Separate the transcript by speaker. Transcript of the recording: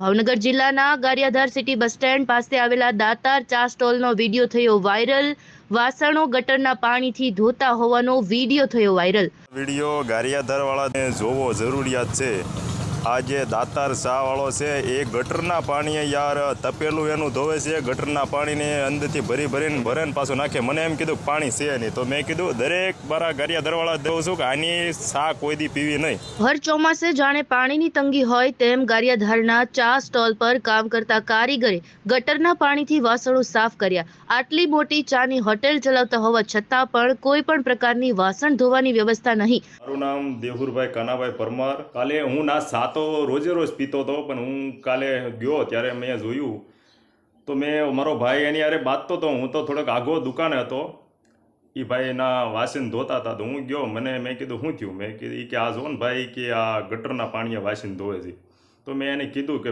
Speaker 1: ભાવનગર જિલ્લાના Gariadhar city bus stand પાસે આવેલા દાતાર ચા સ્ટોલનો વિડીયો થયો વાયરલ। વાસણો ગટરના પાણીથી ધોતા હોવાનો વિડીયો થયો વાયરલ।
Speaker 2: વિડીયો ગારિયાધાર વાળાને જોવો જરૂરિયાત છે। આ જે દાતાર ચા વાળો છે એ ગટરના પાણીએ યાર તપેલું એનું ધોવે છે, ગટરના પાણીને અંદરથી ભરે ને પાછું નાખે। મને એમ કીધું પાણી છે નહીં, તો મેં કીધું દરેક મારા ગારિયાધાર વાળા દઉં છું કે આની ચા કોઈ દી પીવી નહીં।
Speaker 1: હર ચોમાસે જાણે પાણીની તંગી હોય તેમ ગારિયાધારના ચા સ્ટોલ પર કામ કરતા કારીગરે ગટરના પાણીથી વાસણો સાફ કર્યા। આટલી મોટી ચાની હોટેલ ચલાવતા હોવા છતાં પણ કોઈ પણ પ્રકારની વાસણ ધોવાની વ્યવસ્થા નહીં।
Speaker 2: મારું નામ દેહુરભાઈ કાનાભાઈ પરમાર। કાલે હું ના ચા તો રોજે રોજ પીતો હતો, પણ હું કાલે ગયો ત્યારે મેં જોયું તો મેં મારો ભાઈ એની યારે બાંધતો હતો, હું તો થોડોક આઘો દુકાને હતો, એ ભાઈ એના વાસણ ધોતા હતા તો હું ગયો। મેં કીધું શું થયું? મેં કીધું કે આ જો ને ભાઈ કે આ ગટરના પાણીએ વાસણ ધોવે છે। તો મેં એને કીધું કે